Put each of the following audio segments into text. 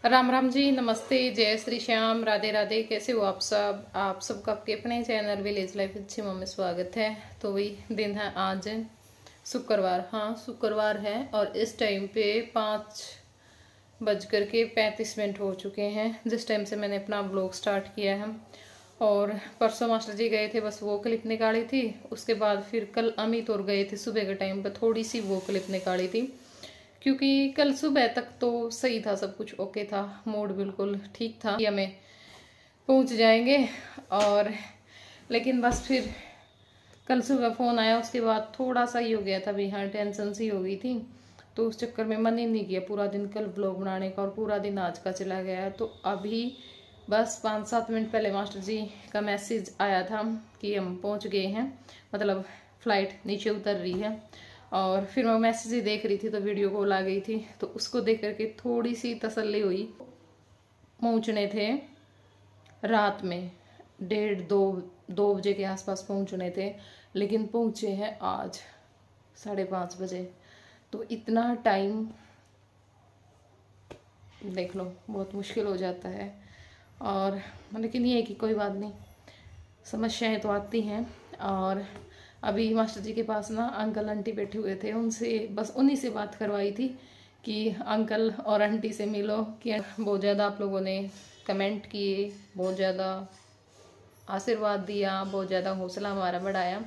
राम राम जी, नमस्ते, जय श्री श्याम, राधे राधे। कैसे हो आप सब? आप सबका आपके अपने चैनल विलेज लाइफ अच्छी में स्वागत है। तो वही दिन है आज शुक्रवार। हाँ, शुक्रवार है और इस टाइम पे 5:35 हो चुके हैं जिस टाइम से मैंने अपना ब्लॉग स्टार्ट किया है। और परसों मास्टर जी गए थे, बस वो क्लिप निकाली थी। उसके बाद फिर कल अमित और गए थे सुबह के टाइम पर, थोड़ी सी वो क्लिप निकाली थी क्योंकि कल सुबह तक तो सही था, सब कुछ ओके था, मूड बिल्कुल ठीक था कि हमें पहुंच जाएंगे। और लेकिन बस फिर कल सुबह फ़ोन आया, उसके बाद थोड़ा सा ही हो गया था भी, हाँ टेंशन सी हो गई थी। तो उस चक्कर में मन ही नहीं किया पूरा दिन कल ब्लॉग बनाने का, और पूरा दिन आज का चला गया। तो अभी बस 5-7 मिनट पहले मास्टर जी का मैसेज आया था कि हम पहुँच गए हैं, मतलब फ़्लाइट नीचे उतर रही है। और फिर मैं मैसेज ही देख रही थी तो वीडियो कॉल आ गई थी, तो उसको देख करके थोड़ी सी तसल्ली हुई। पहुंचने थे रात में 1:30-2 बजे के आसपास पहुंचने थे, लेकिन पहुंचे हैं आज 5:30 बजे। तो इतना टाइम देख लो, बहुत मुश्किल हो जाता है। और लेकिन ये है कि कोई बात नहीं, समस्याएं तो आती हैं। और अभी मास्टर जी के पास ना अंकल आंटी बैठे हुए थे, उनसे बस उन्हीं से बात करवाई थी कि अंकल और आंटी से मिलो। कि बहुत ज़्यादा आप लोगों ने कमेंट किए, बहुत ज़्यादा आशीर्वाद दिया, बहुत ज़्यादा हौसला हमारा बढ़ाया।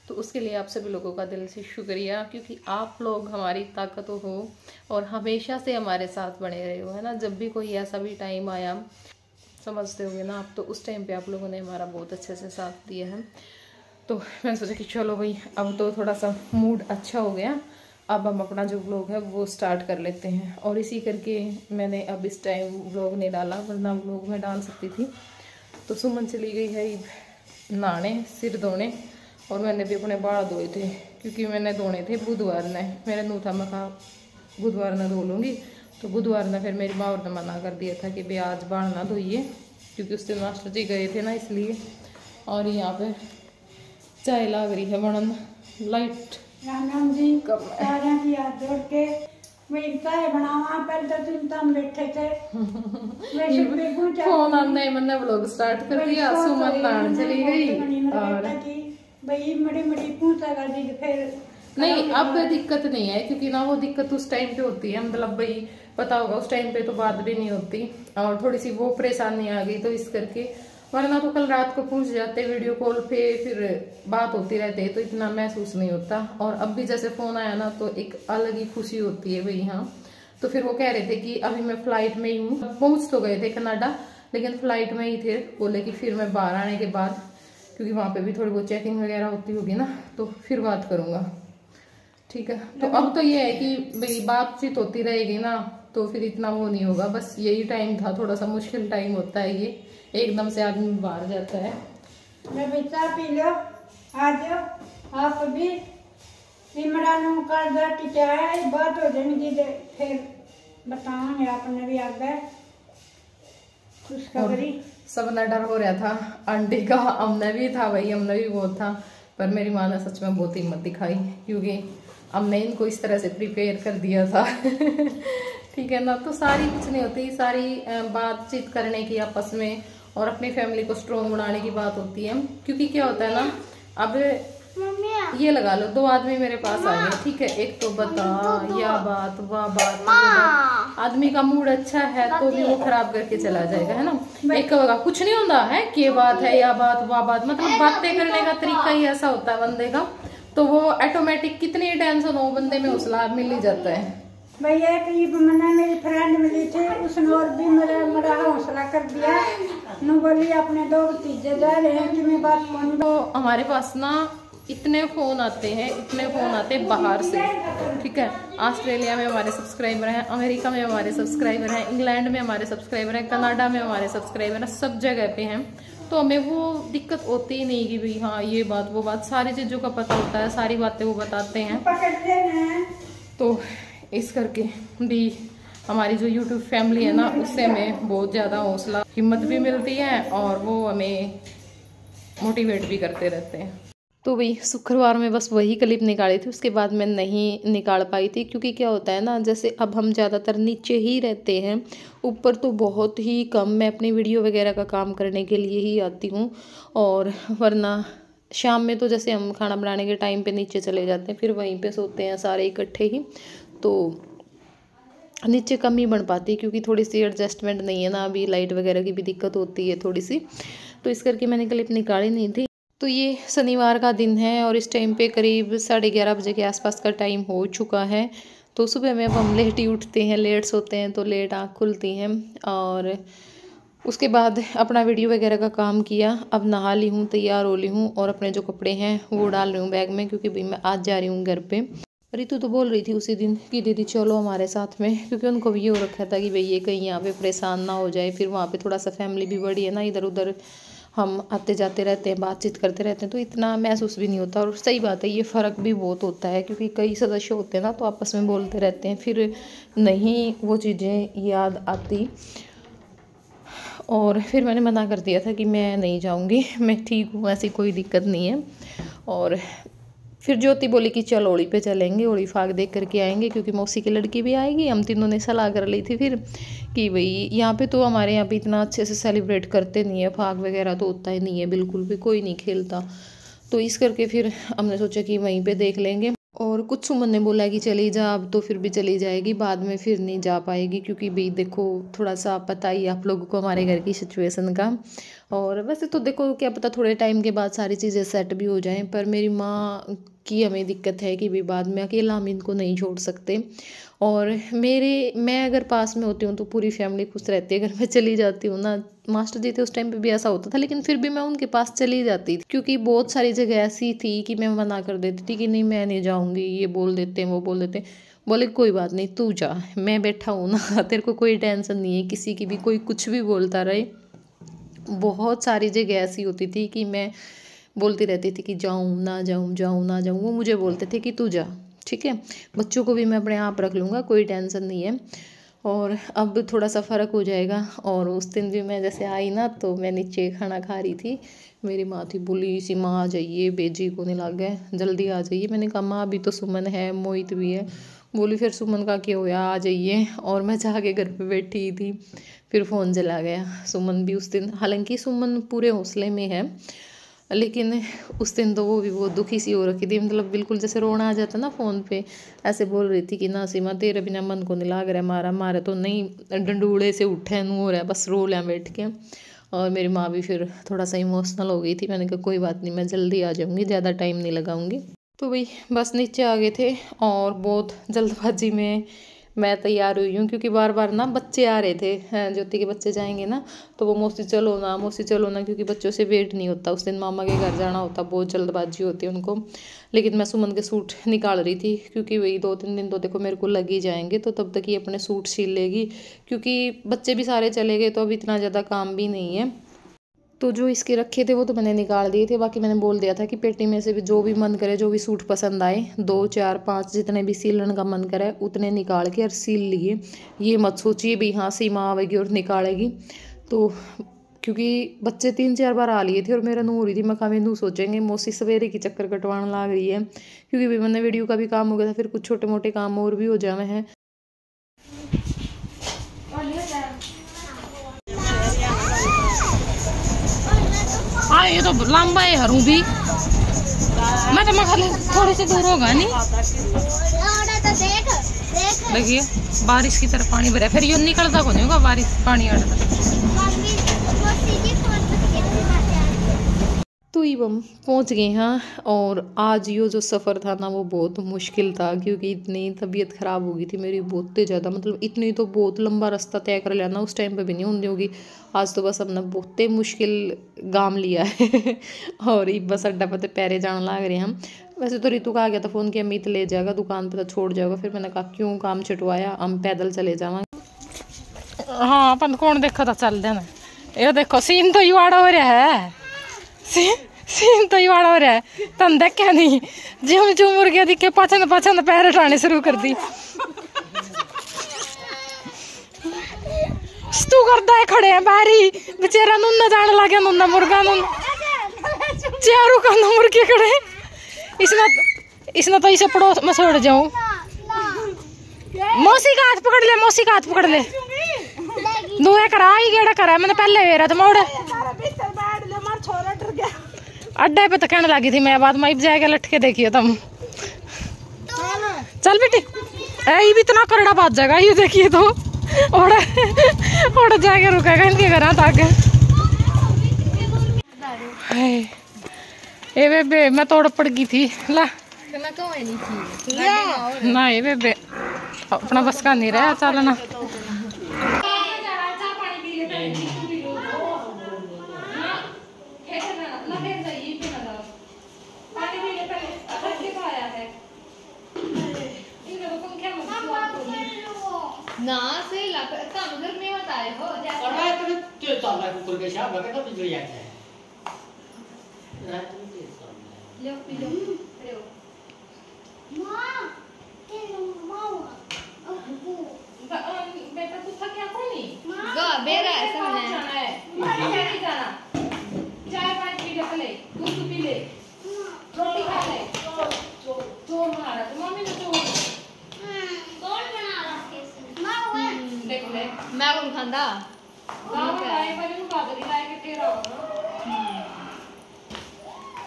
तो उसके लिए आप सभी लोगों का दिल से शुक्रिया, क्योंकि आप लोग हमारी ताकत हो और हमेशा से हमारे साथ बने रहे हो, है ना। जब भी कोई ऐसा भी टाइम आया, समझते होगे ना आप, तो उस टाइम पे आप लोगों ने हमारा बहुत अच्छे से साथ दिया है। तो मैंने सोचा कि चलो भाई, अब तो थोड़ा सा मूड अच्छा हो गया, अब हम अपना जो व्लॉग है वो स्टार्ट कर लेते हैं। और इसी करके मैंने अब इस टाइम व्लॉग नहीं डाला, वरना व्लॉग में डाल सकती थी। तो सुमन चली गई है नहाने, सिर धोने, और मैंने भी अपने बाल धोए थे क्योंकि मैंने धोने थे बुधवार ने। मेरा नू था, मैं कहा बुधवार न धो लूँगी, तो बुधवार ने फिर मेरी माँ और ने मना कर दिया था कि भाई आज बाल ना धोइए, क्योंकि उस दिन मास्टर जी गए थे ना, इसलिए। और यहाँ पे चाय लाग रही है बनन, लाइट राम जी सारियां की याद जोड़ के मैं चाय बनावा। पहले तो चिंता में बैठे थे, फोन आने मैंने व्लॉग स्टार्ट कर दिया, सुमन नहाने चली गई। और भाई मड़ी मड़ी पूछा कर दी फिर नहीं, अब दिक्कत नहीं है, क्योंकि ना वो दिक्कत उस टाइम पे होती है, मतलब भाई पता होगा उस टाइम पे तो बात भी नहीं होती, और थोड़ी सी वो परेशानी आ गई तो इस करके। वरना तो कल रात को पूछ जाते वीडियो कॉल पे, फिर बात होती रहती है तो इतना महसूस नहीं होता। और अब भी जैसे फोन आया ना तो एक अलग ही खुशी होती है भाई। हाँ, तो फिर वो कह रहे थे कि अभी मैं फ्लाइट में ही हूँ, पहुंच तो गए थे कनाडा, लेकिन फ्लाइट में ही थे। बोले कि फिर मैं बाहर आने के बाद, क्योंकि वहां पे भी थोड़ी बहुत चेकिंग वगैरह होती होगी ना, तो फिर बात करूंगा। ठीक है, तो अब तो ये है कि भाई बातचीत होती रहेगी ना, तो फिर इतना वो नहीं होगा। बस यही टाइम था, थोड़ा सा मुश्किल टाइम होता है ये, एकदम से आदमी बाहर जाता है। चाय पी लो, आ जाओ आप भी। इमरान का चाय बात हो जाएगी, फिर बताओगे आपने भी आगे खुशखबरी। सबने डर हो रहा था आंटी का, हमने भी था भाई, हमने भी बहुत था। पर मेरी माँ ने सच में बहुत हिम्मत दिखाई, क्योंकि हमने इनको इस तरह से प्रिपेयर कर दिया था। ठीक है ना, तो सारी कुछ नहीं होती, सारी बातचीत करने की आपस में और अपनी फैमिली को स्ट्रॉन्ग बनाने की बात होती है। क्योंकि क्या होता है ना, अब ये लगा लो 2 आदमी मेरे पास आ गए, ठीक है, एक तो बता या बात वह बात, आदमी का मूड अच्छा है तो भी वो खराब करके चला जाएगा, है ना। एक होगा कुछ नहीं होता है, क्या बात है या बात वह बात, मतलब बातें करने का तरीका ही ऐसा होता है बंदे का, तो वो ऑटोमेटिक कितनी टेंशन हो बंदे में हौसला मिल ही जाता है। भैया करीब मना मेरी फ्रेंड मिली थी, उसने और भी मेरा हौसला कर दिया। नु बोली अपने 2 भतीजे जा रहे हैं कि मैं बात कौन। तो हमारे पास ना इतने फोन आते हैं, इतने फोन आते हैं बाहर से, ठीक है। ऑस्ट्रेलिया में हमारे सब्सक्राइबर हैं, अमेरिका में हमारे सब्सक्राइबर हैं, इंग्लैंड में हमारे सब्सक्राइबर हैं, कनाडा में हमारे सब्सक्राइबर हैं, सब जगह पे हैं। तो हमें वो दिक्कत होती ही नहीं कि भाई हाँ ये बात वो बात, सारी चीज़ों का पता होता है, सारी बातें वो बताते हैं। तो इस करके भी हमारी जो YouTube फैमिली है ना, उससे हमें बहुत ज़्यादा हौसला हिम्मत भी मिलती है, और वो हमें मोटिवेट भी करते रहते हैं। तो वही शुक्रवार में बस वही क्लिप निकाली थी, उसके बाद मैं नहीं निकाल पाई थी। क्योंकि क्या होता है ना, जैसे अब हम ज़्यादातर नीचे ही रहते हैं, ऊपर तो बहुत ही कम मैं अपनी वीडियो वगैरह का काम करने के लिए ही आती हूँ। और वरना शाम में तो जैसे हम खाना बनाने के टाइम पे नीचे चले जाते हैं, फिर वहीं पे सोते हैं सारे इकट्ठे ही, तो नीचे कम ही बन पाती है। क्योंकि थोड़ी सी एडजस्टमेंट नहीं है ना, अभी लाइट वगैरह की भी दिक्कत होती है थोड़ी सी, तो इस करके मैंने क्लिप निकाली नहीं थी। तो ये शनिवार का दिन है और इस टाइम पे करीब 11:30 बजे के आसपास का टाइम हो चुका है। तो सुबह में अब हम लेट ही उठते हैं, लेट सोते हैं, तो लेट आँख खुलती हैं। और उसके बाद अपना वीडियो वगैरह का काम किया। अब नहा ली हूँ, तैयार हो ली हूँ और अपने जो कपड़े हैं वो डाल रही हूँ बैग में, क्योंकि भाई मैं आज जा रही हूँ घर पे। रितु तो बोल रही थी उसी दिन कि दीदी चलो हमारे साथ में, क्योंकि उनको भी ये हो रखा था कि भाई ये कहीं यहाँ पे परेशान ना हो जाए। फिर वहाँ पे थोड़ा सा फैमिली भी बड़ी है ना, इधर उधर हम आते जाते रहते हैं, बातचीत करते रहते हैं, तो इतना महसूस भी नहीं होता। और सही बात है, ये फ़र्क भी बहुत होता है, क्योंकि कई सदस्य होते हैं ना तो आपस में बोलते रहते हैं, फिर नहीं वो चीज़ें याद आती। और फिर मैंने मना कर दिया था कि मैं नहीं जाऊँगी, मैं ठीक हूँ, ऐसी कोई दिक्कत नहीं है। और फिर ज्योति बोली कि चल ओड़ी पे चलेंगे, ओड़ी फाग देख करके आएंगे, क्योंकि मौसी की लड़की भी आएगी। हम तीनों ने सलाह कर ली थी फिर कि भाई यहाँ पे तो हमारे यहाँ पे इतना अच्छे से सेलिब्रेट करते नहीं है, फाग वगैरह तो होता ही नहीं है, बिल्कुल भी कोई नहीं खेलता। तो इस करके फिर हमने सोचा कि वहीं पे देख लेंगे। और कुछ सुमन ने बोला कि चली जा, अब तो फिर भी चली जाएगी, बाद में फिर नहीं जा पाएगी, क्योंकि भाई देखो थोड़ा सा पता ही आप लोगों को हमारे घर की सिचुएशन का। और वैसे तो देखो क्या पता थोड़े टाइम के बाद सारी चीज़ें सेट भी हो जाएं, पर मेरी माँ की हमें दिक्कत है कि भाई बाद में अकेला हम इनको नहीं छोड़ सकते। और मैं अगर पास में होती हूँ तो पूरी फैमिली खुश रहती है। अगर मैं चली जाती हूँ ना, मास्टर जी थे उस टाइम पे भी ऐसा होता था, लेकिन फिर भी मैं उनके पास चली जाती थी, क्योंकि बहुत सारी जगह ऐसी थी कि मैं मना कर देती थी कि नहीं मैं नहीं जाऊँगी, ये बोल देते हैं वो बोल देते हैं। बोले कोई बात नहीं तू जा, मैं बैठा हूँ ना, तेरे को कोई टेंशन नहीं है किसी की भी, कोई कुछ भी बोलता रहे। बहुत सारी जगह ऐसी होती थी कि मैं बोलती रहती थी कि जाऊँ ना जाऊँ, जाऊँ ना जाऊँ, वो मुझे बोलते थे कि तू जा, ठीक है, बच्चों को भी मैं अपने आप रख लूँगा, कोई टेंशन नहीं है। और अब थोड़ा सा फ़र्क हो जाएगा। और उस दिन भी मैं जैसे आई ना, तो मैं नीचे खाना खा रही थी, मेरी माँ थी बोली सी माँ आ जाइए, बेजी को नहीं लग गए, जल्दी आ जाइए। मैंने कहा माँ अभी तो सुमन है, मोहित भी है। बोली फिर सुमन का क्या होया, आ जाइए। और मैं जाके घर पे बैठी थी, फिर फ़ोन चला गया। सुमन भी उस दिन, हालांकि सुमन पूरे हौसले में है, लेकिन उस दिन तो वो भी बहुत दुखी सी हो रखी थी, मतलब बिल्कुल जैसे रोना आ जाता ना फ़ोन पे, ऐसे बोल रही थी कि ना सीमा तेरे बिना मन को नहीं लाग रहा, मारा मारे तो नहीं डंडूड़े से उठे नू हो रहा है, बस रो लिया बैठ के। और मेरी माँ भी फिर थोड़ा सा इमोशनल हो गई थी। मैंने कहा कोई बात नहीं, मैं जल्दी आ जाऊँगी, ज़्यादा टाइम नहीं लगाऊँगी। तो भाई बस नीचे आ गए थे और बहुत जल्दबाजी में मैं तैयार हुई हूँ, क्योंकि बार बार ना बच्चे आ रहे थे, ज्योति के बच्चे जाएंगे ना, तो वो मौसी चलो ना, मौसी चलो ना, क्योंकि बच्चों से वेट नहीं होता, उस दिन मामा के घर जाना होता, बहुत जल्दबाजी होती है उनको। लेकिन मैं सुमन के सूट निकाल रही थी, क्योंकि वही 2-3 दिन तो देखो मेरे को लग ही जाएंगे, तो तब तक ही अपने सूट सिल लेगी, क्योंकि बच्चे भी सारे चले गए तो अब इतना ज़्यादा काम भी नहीं है। तो जो इसके रखे थे वो तो मैंने निकाल दिए थे, बाकी मैंने बोल दिया था कि पेटी में से भी जो भी मन करे, जो भी सूट पसंद आए, 2, 4, 5 जितने भी सिलने का मन करे उतने निकाल के और सिल लिए। ये मत सोचिए भी हाँ सीमा आवेगी और निकालेगी, तो क्योंकि बच्चे 3-4 बार आ लिए थे और मेरा नू हो रही थी, मैं कहा नू सोचेंगे मौसी सवेरे की चक्कर कटवाने लग रही है, क्योंकि भी मैंने वीडियो का भी काम हो गया था, फिर कुछ छोटे मोटे काम और भी हो जाए हैं। हाँ ये तो लंबा है हरू भी, मैं तो खाली थोड़ी सी दूर होगा नहीं। देखिए बारिश की तरफ पानी भरा, फिर ये निकलता को नहीं होगा बारिश पानी अड़ता। तो हम पहुंच गए हैं। और आज ये जो सफ़र था ना वो बहुत मुश्किल था, क्योंकि इतनी तबीयत ख़राब हो गई थी मेरी बहुत ज़्यादा, मतलब इतनी तो बहुत लंबा रास्ता तय कर लेना उस टाइम पे भी नहीं होती होगी। आज तो बस हमने बहुत मुश्किल गाम लिया है और ये बस अड्डा पर पैरे जाने लग रहे हैं हम। वैसे तो रितु का आ गया था फ़ोन कि अमित ले जाएगा दुकान पर, तो छोड़ जाएगा। फिर मैंने कहा क्यों काम छुटवाया, हम पैदल चले जाएंगे। हाँ अपन कौन देखा था चल देना, ये देखो सीन तो युवाड़ा हो रहा है, सीन तो युवाड़ा हो रहा है, तन देख क्या नहीं जिम जुम मुर्गिया दिखे पसंद पसंद पैर उठाने शुरू कर दी। तू करता है खड़े हैं बारी बेचारा नुन्ना जाने लगे, नुन्ना मुर्गा नुन चारों का मुर्गे खड़े इसने तो इसे पड़ोस में छोड़ जाऊं। मौसी का हाथ पकड़ ले, मौसी का हाथ पकड़ ले। दुआ करा ही गेड़ा करा मैंने पहले वेरा तो मोड़ अड्डे पे तो कहने लगी थी मैं बाद में जाएगा लटके देखिए तुम। चल बेटी ये भी इतना करड़ा बात जाएगा ये देखिए तो और जाके रुकेगा इनके घर तक। ए बेबे मैं तोड़ पड़ गई थी ला ना ये बेबे अपना बस का नहीं रहा चलना। ना सही लग काम घर में बताए हो जैसे और मैं तो चल रहा कुकुर के शाम लगे तो बिजली आता है लो पिलो खड़े हो मां तेरे मां बेटा तू थक क्या कोनी गा बेरा ऐसा है नहीं जाना चाय पानी पी ले पहले दूध पी ले रोटी खा ले चोर बना रहा तो मम्मी ने चोर कौन बना रहा है मां देख ले मैं कौन खांदा गांव में आए पर इन का दरी लाए के तेरा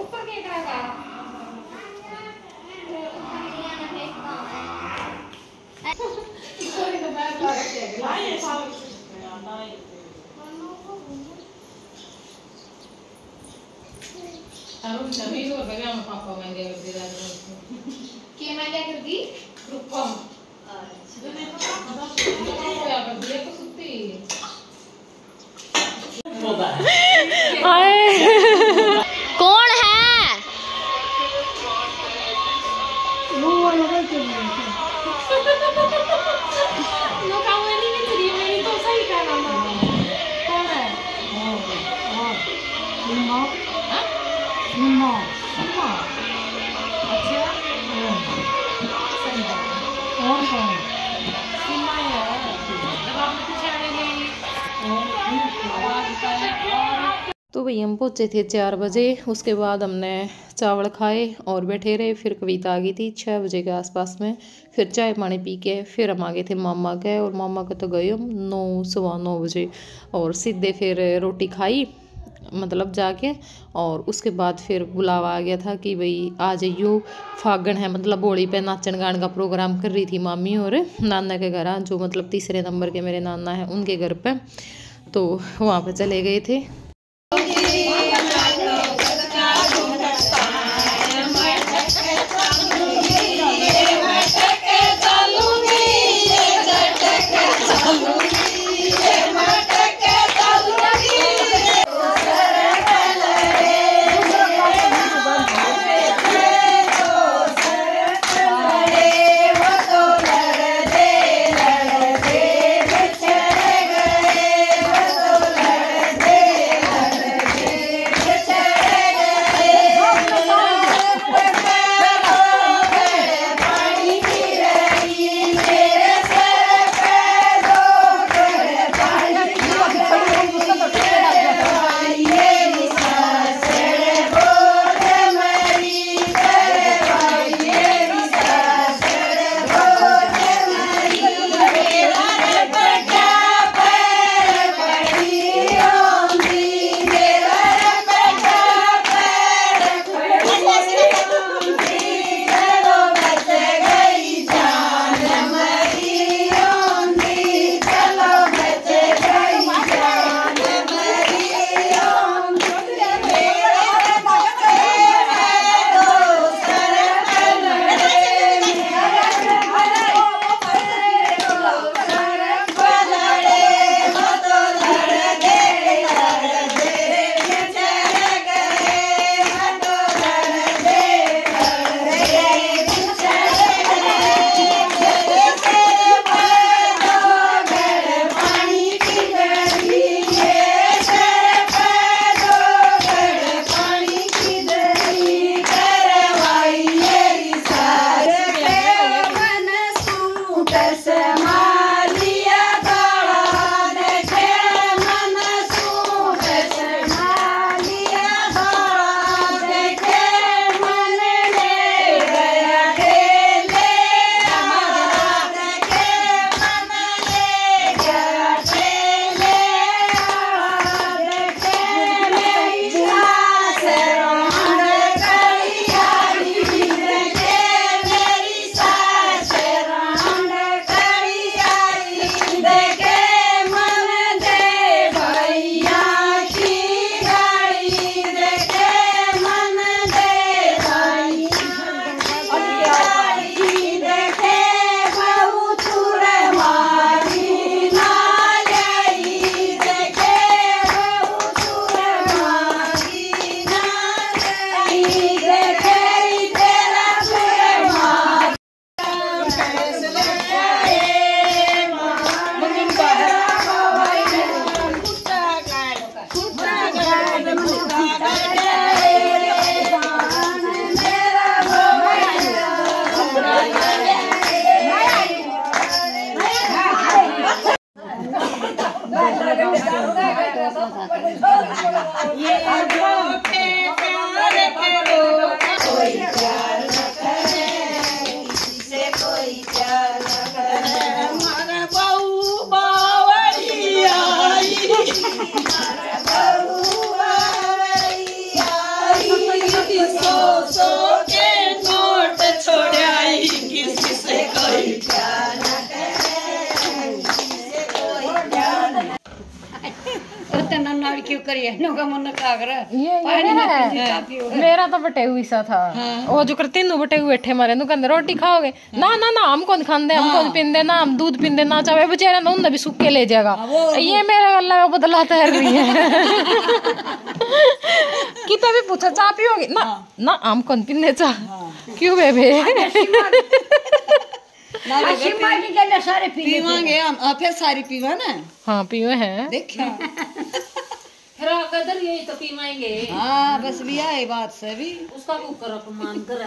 ऊपर के करेगा सॉरी तो मैं कर के लाए अरुण जमीन और बगैर में पापा मैंने दे दिया के मैं क्या कर दी रुपम अच्छा क्या कर दिया तो सुत्ती होता है कौन है वो लगा के नो कावनी में तेरी मेरी तो सही कहना था कौन है निमा हां निमा अम्मा अच्छा सही है और कौन सीमा है जब आप कुछ आने गई आवाज है तो भाई हम पहुँचे थे 4 बजे। उसके बाद हमने चावल खाए और बैठे रहे। फिर कविता आ गई थी 6 बजे के आसपास में। फिर चाय पानी पी के फिर हम आ गए थे मामा के, और मामा के तो गए हम 9 सवा 9 बजे और सीधे फिर रोटी खाई मतलब जाके। और उसके बाद फिर बुलावा आ गया था कि भाई आ जाइयो फागण है मतलब होली पे नाचन गान का प्रोग्राम कर रही थी मामी और नाना के घर, जो मतलब तीसरे नंबर के मेरे नाना हैं उनके घर पे, तो वहाँ पे चले गए थे। क्यों करिए मन मेरा तो बटे हुई सा था। वो जो करते नु बटे हुए बैठे मारे नु कहंदे रोटी खाओगे ना ना ना हम कौन खांदे हम कौन पींदे ना हम दूध पींदे ना चाहे बेचारा ना उन्हें भी सूख के ले जाएगा। ये मेरा गला का बदला तैर रही है। कितना भी पूछा चाह पियोगे ना ना हम कौन पींदे चाह क्यों बेबे सारे पीवांगे हम फिर सारी पीवा ना। हाँ पीवे हैं देखिए फिर कदर यही तो पीवाएंगे। हाँ बस भी आई बात से भी उसका कुकर अपमान कर